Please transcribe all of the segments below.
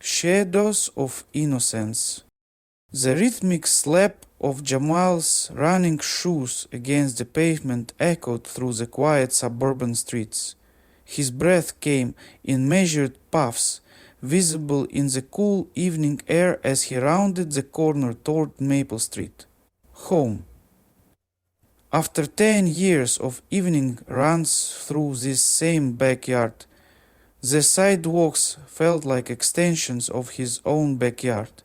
Shadows of innocence. The rhythmic slap of Jamal's running shoes against the pavement echoed through the quiet suburban streets. His breath came in measured puffs, visible in the cool evening air as he rounded the corner toward Maple Street. Home. After 10 years of evening runs through this same backyard, the sidewalks felt like extensions of his own backyard.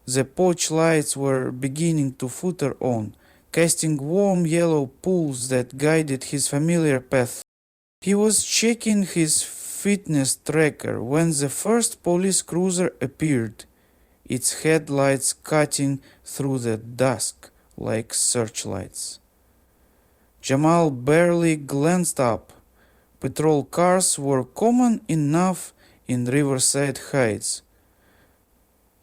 The porch lights were beginning to flicker on, casting warm yellow pools that guided his familiar path. He was checking his fitness tracker when the first police cruiser appeared, its headlights cutting through the dusk like searchlights. Jamal barely glanced up. Patrol cars were common enough in Riverside Heights.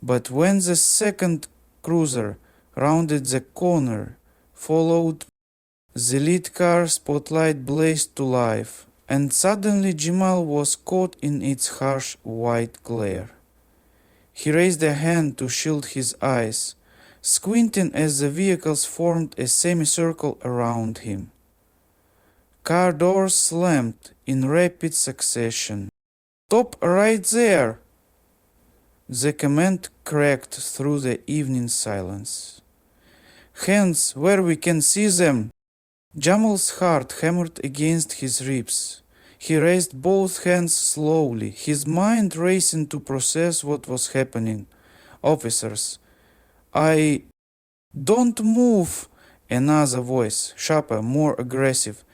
But when the second cruiser rounded the corner, followed, the lead car spotlight blazed to life, and suddenly Jamal was caught in its harsh white glare. He raised a hand to shield his eyes, squinting as the vehicles formed a semicircle around him. Car doors slammed in rapid succession. "Stop right there!" The command cracked through the evening silence. "Hands where we can see them!" Jamal's heart hammered against his ribs. He raised both hands slowly, his mind racing to process what was happening. "Officers, don't move!" Another voice, sharper, more aggressive.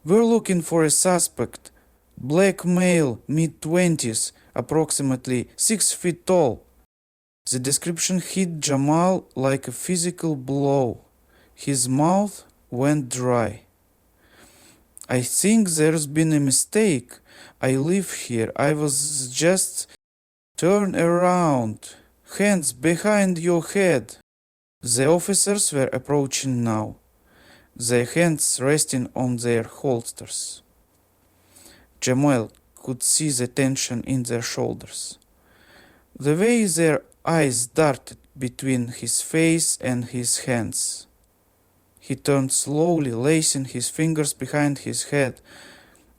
"We're looking for a suspect. Black male, mid-20s, approximately 6 feet tall." The description hit Jamal like a physical blow. His mouth went dry. "I think there's been a mistake. I live here. I was just... Turn around. Hands behind your head." The officers were approaching now, their hands resting on their holsters. Jamal could see the tension in their shoulders, the way their eyes darted between his face and his hands. He turned slowly, lacing his fingers behind his head,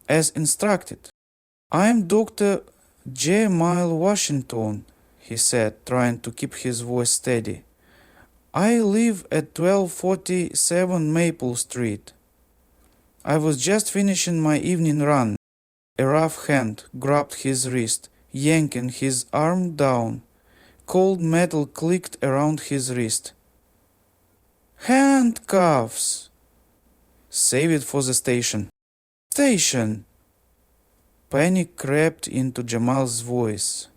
as instructed. "I'm Dr. Jamal Washington," he said, trying to keep his voice steady. "I live at 1247 Maple Street. I was just finishing my evening run." A rough hand grabbed his wrist, yanking his arm down. Cold metal clicked around his wrist. "Handcuffs!" "Save it for the station." "Station!" Panic crept into Jamal's voice.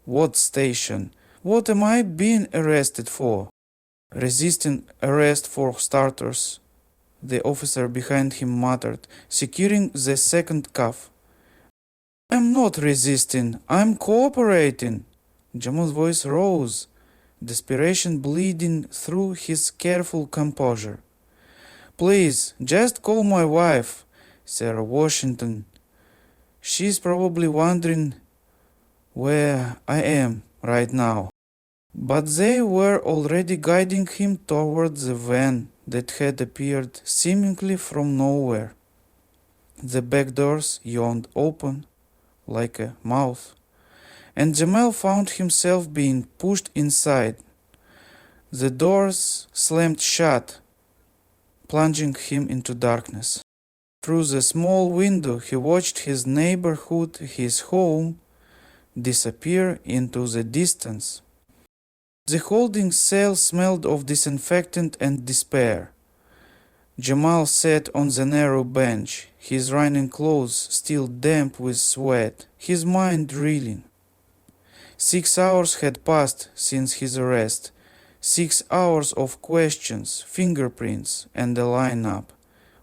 "What station? What am I being arrested for?" "Resisting arrest for starters," the officer behind him muttered, securing the second cuff. "I'm not resisting. I'm cooperating." Jamal's voice rose, desperation bleeding through his careful composure. "Please, just call my wife, Sarah Washington. She's probably wondering where I am right now." But they were already guiding him toward the van that had appeared seemingly from nowhere. The back doors yawned open like a mouth, and Jamal found himself being pushed inside. The doors slammed shut, plunging him into darkness. Through the small window he watched his neighborhood, his home, disappear into the distance. The holding cell smelled of disinfectant and despair. Jamal sat on the narrow bench, his running clothes still damp with sweat, his mind reeling. 6 hours had passed since his arrest. 6 hours of questions, fingerprints, and a lineup,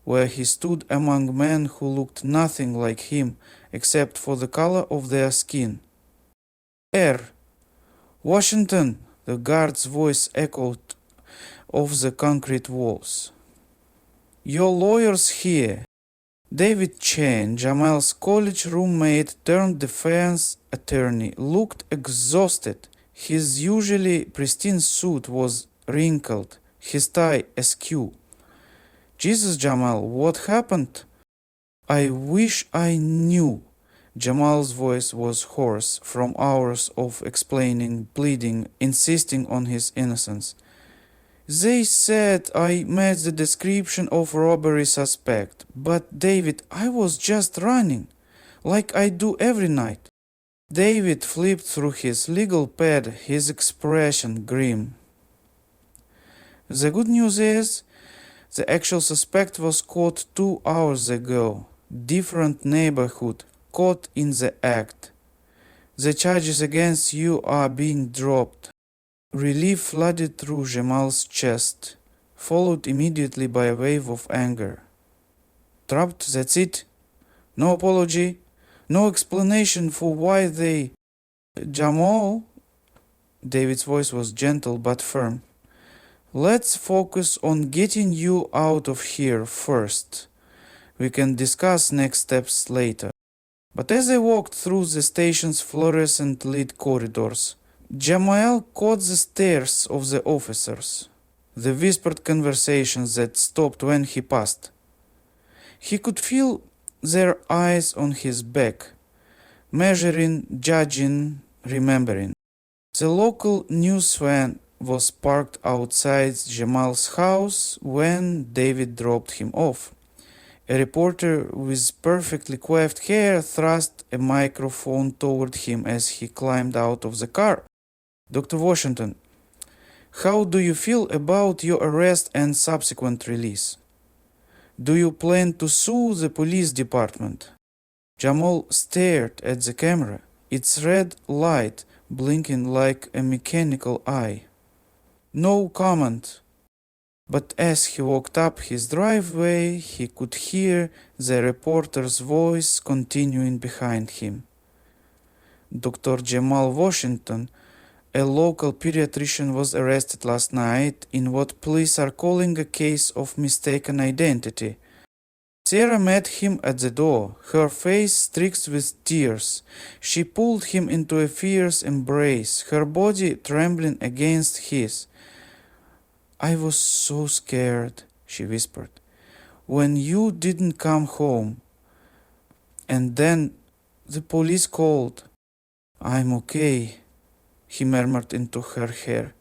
where he stood among men who looked nothing like him except for the color of their skin. Washington!" The guard's voice echoed off the concrete walls. "Your lawyer's here." David Chen, Jamal's college roommate turned defense attorney, looked exhausted. His usually pristine suit was wrinkled, his tie askew. Jesus, Jamal, what happened? I wish I knew. Jamal's voice was hoarse from hours of explaining, pleading, insisting on his innocence. They said I matched the description of robbery suspect, but David, I was just running, like I do every night. David flipped through his legal pad, his expression grim. The good news is, the actual suspect was caught 2 hours ago. Different neighborhood, caught in the act. The charges against you are being dropped. Relief flooded through Jamal's chest, followed immediately by a wave of anger. Trapped, that's it? No apology? No explanation for why they... Jamal? David's voice was gentle but firm. Let's focus on getting you out of here first. We can discuss next steps later. But as I walked through the station's fluorescent lit corridors, Jamal caught the stares of the officers, the whispered conversations that stopped when he passed. He could feel their eyes on his back, measuring, judging, remembering. The local news van was parked outside Jamal's house when David dropped him off. A reporter with perfectly coiffed hair thrust a microphone toward him as he climbed out of the car. Dr. Washington, how do you feel about your arrest and subsequent release? Do you plan to sue the police department? Jamal stared at the camera, its red light blinking like a mechanical eye. No comment. But as he walked up his driveway, he could hear the reporter's voice continuing behind him. Dr. Jamal Washington, a local pediatrician, was arrested last night in what police are calling a case of mistaken identity. Sarah met him at the door, her face streaked with tears. She pulled him into a fierce embrace, her body trembling against his. I was so scared, she whispered, when you didn't come home. And then the police called. I'm okay, he murmured into her hair,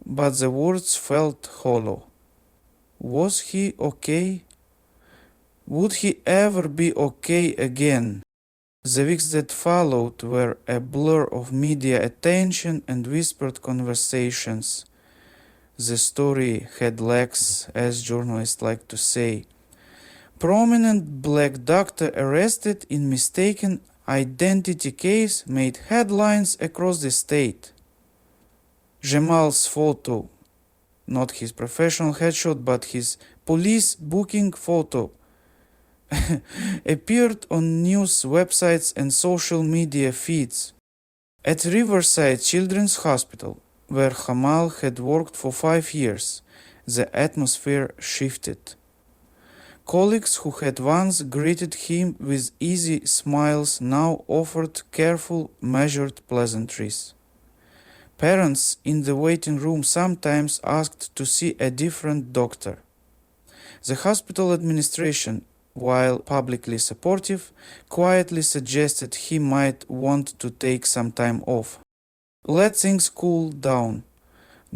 but the words felt hollow. Was he okay? Would he ever be okay again? The weeks that followed were a blur of media attention and whispered conversations. The story had legs, as journalists like to say. Prominent black doctor arrested in mistaken identity case made headlines across the state. Jamal's photo, not his professional headshot, but his police booking photo, appeared on news websites and social media feeds. At Riverside Children's Hospital, where Jamal had worked for 5 years, the atmosphere shifted. Colleagues who had once greeted him with easy smiles now offered careful, measured pleasantries. Parents in the waiting room sometimes asked to see a different doctor. The hospital administration, while publicly supportive, quietly suggested he might want to take some time off. Let things cool down,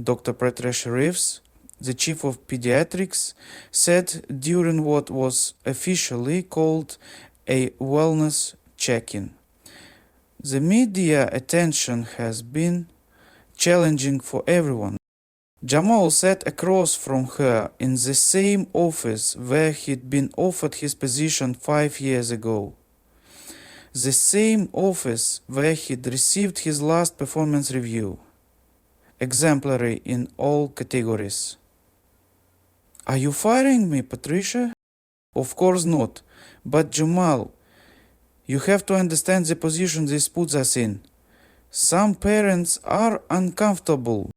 Dr. Patricia Reeves, the chief of pediatrics, said during what was officially called a wellness check-in. The media attention has been challenging for everyone. Jamal sat across from her in the same office where he'd been offered his position 5 years ago. The same office where he'd received his last performance review. Exemplary in all categories. Are you firing me, Patricia? Of course not. But Jamal, you have to understand the position this puts us in. Some parents are uncomfortable.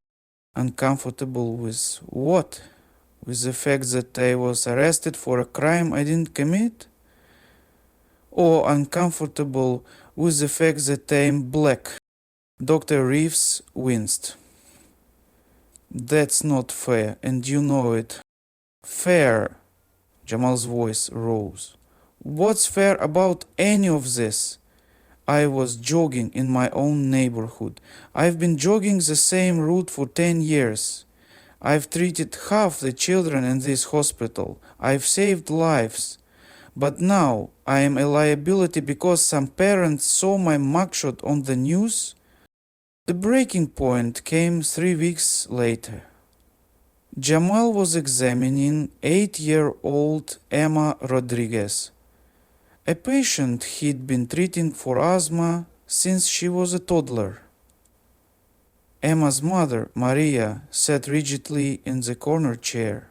Uncomfortable with what? With the fact that I was arrested for a crime I didn't commit? or uncomfortable with the fact that I'm black. Dr. Reeves winced. That's not fair, and you know it. Fair. Jamal's voice rose. What's fair about any of this? I was jogging in my own neighborhood. I've been jogging the same route for 10 years. I've treated half the children in this hospital. I've saved lives. But now I am a liability because some parents saw my mugshot on the news? The breaking point came 3 weeks later. Jamal was examining 8-year-old Emma Rodriguez, a patient he'd been treating for asthma since she was a toddler. Emma's mother, Maria, sat rigidly in the corner chair,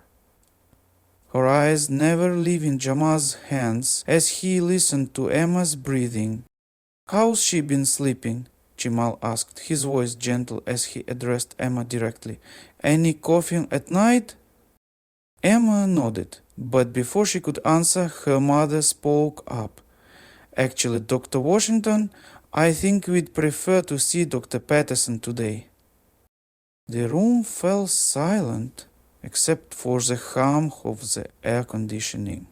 her eyes never leaving Jamal's hands as he listened to Emma's breathing. How's she been sleeping? Jamal asked, his voice gentle as he addressed Emma directly. Any coughing at night? Emma nodded, but before she could answer, her mother spoke up. Actually, Dr. Washington, I think we'd prefer to see Dr. Patterson today. The room fell silent, except for the hum of the air conditioning.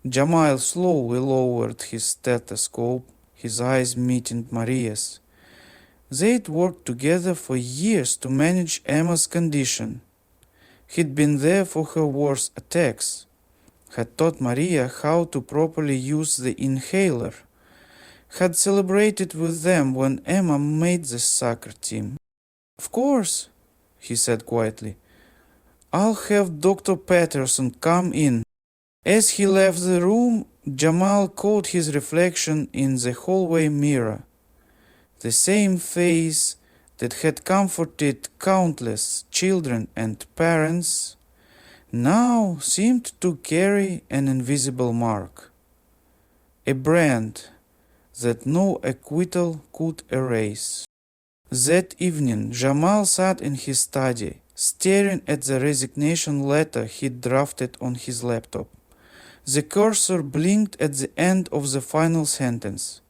Jamal slowly lowered his stethoscope, his eyes meeting Maria's. They'd worked together for years to manage Emma's condition. He'd been there for her worst attacks, had taught Maria how to properly use the inhaler, had celebrated with them when Emma made the soccer team. Of course, he said quietly. I'll have Dr. Patterson come in. As he left the room, Jamal caught his reflection in the hallway mirror. The same face that had comforted countless children and parents now seemed to carry an invisible mark, a brand that no acquittal could erase. That evening, Jamal sat in his study, staring at the resignation letter he'd drafted on his laptop. The cursor blinked at the end of the final sentence.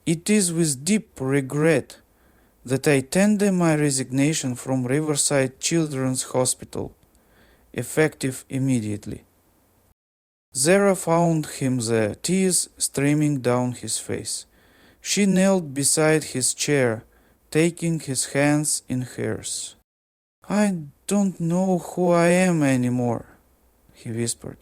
It is with deep regret that I tender my resignation from Riverside Children's Hospital, effective immediately. Zara found him there, tears streaming down his face. She knelt beside his chair, taking his hands in hers. I don't know who I am anymore, he whispered.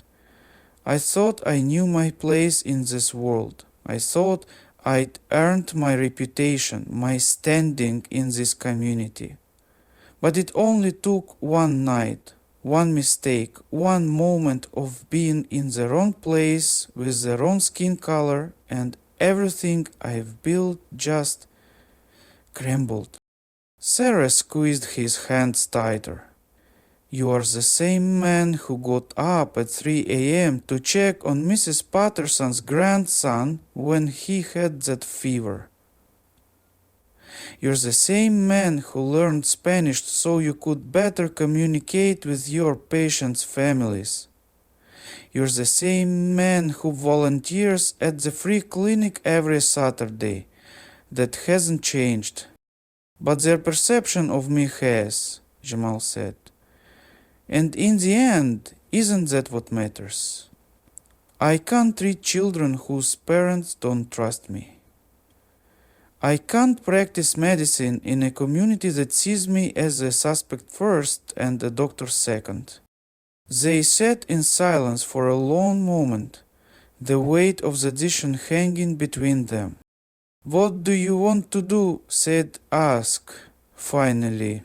I thought I knew my place in this world. I thought I'd earned my reputation, my standing in this community. But it only took one night, one mistake, one moment of being in the wrong place with the wrong skin color, and everything I've built just crumbled. Sarah squeezed his hands tighter. You are the same man who got up at 3 a.m. to check on Mrs. Patterson's grandson when he had that fever. You're the same man who learned Spanish so you could better communicate with your patients' families. You're the same man who volunteers at the free clinic every Saturday. That hasn't changed. But their perception of me has, Jamal said. And in the end, isn't that what matters? I can't treat children whose parents don't trust me. I can't practice medicine in a community that sees me as a suspect first and a doctor second. They sat in silence for a long moment, the weight of the decision hanging between them. What do you want to do? Said Ask, finally.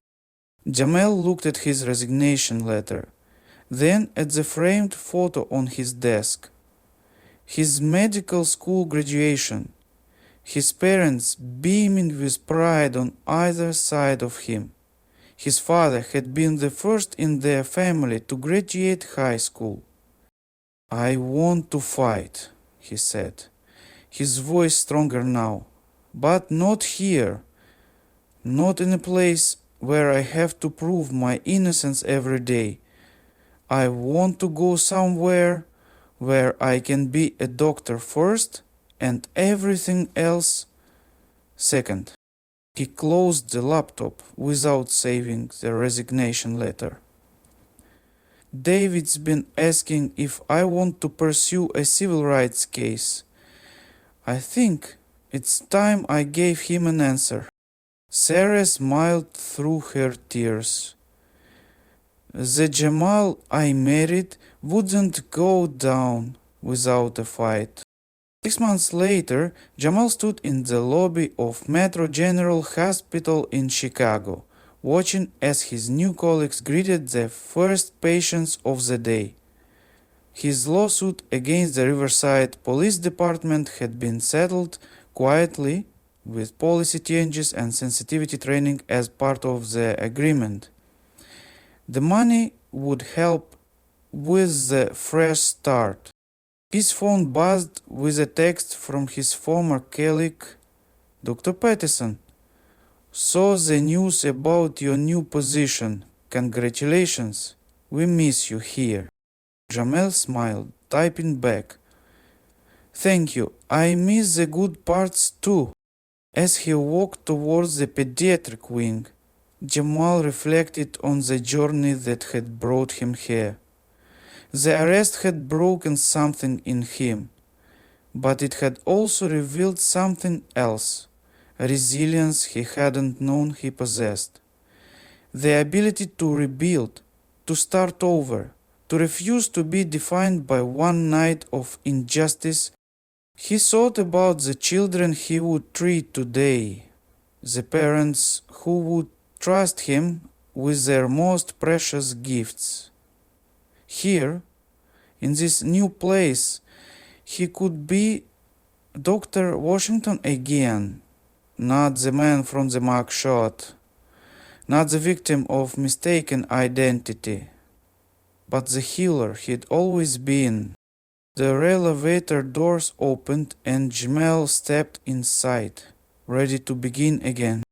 Jamal looked at his resignation letter, then at the framed photo on his desk. His medical school graduation, his parents beaming with pride on either side of him. His father had been the first in their family to graduate high school. I want to fight, he said, his voice stronger now, but not here, not in a place where I have to prove my innocence every day. I want to go somewhere where I can be a doctor first and everything else second. He closed the laptop without saving the resignation letter. David's been asking if I want to pursue a civil rights case. I think it's time I gave him an answer. Sarah smiled through her tears. The Jamal I married wouldn't go down without a fight. 6 months later, Jamal stood in the lobby of Metro General Hospital in Chicago, watching as his new colleagues greeted the first patients of the day. His lawsuit against the Riverside Police Department had been settled quietly, with policy changes and sensitivity training as part of the agreement. The money would help with the fresh start. His phone buzzed with a text from his former colleague, Dr. Peterson. Saw the news about your new position. Congratulations. We miss you here. Jamal smiled, typing back. Thank you. I miss the good parts too. As he walked towards the pediatric wing, Jamal reflected on the journey that had brought him here. The arrest had broken something in him, but it had also revealed something else, a resilience he hadn't known he possessed. The ability to rebuild, to start over, to refuse to be defined by one night of injustice. He thought about the children he would treat today, the parents who would trust him with their most precious gifts. Here, in this new place, he could be Dr. Washington again, not the man from the mugshot, not the victim of mistaken identity, but the healer he'd always been. The elevator doors opened and Jamal stepped inside, ready to begin again.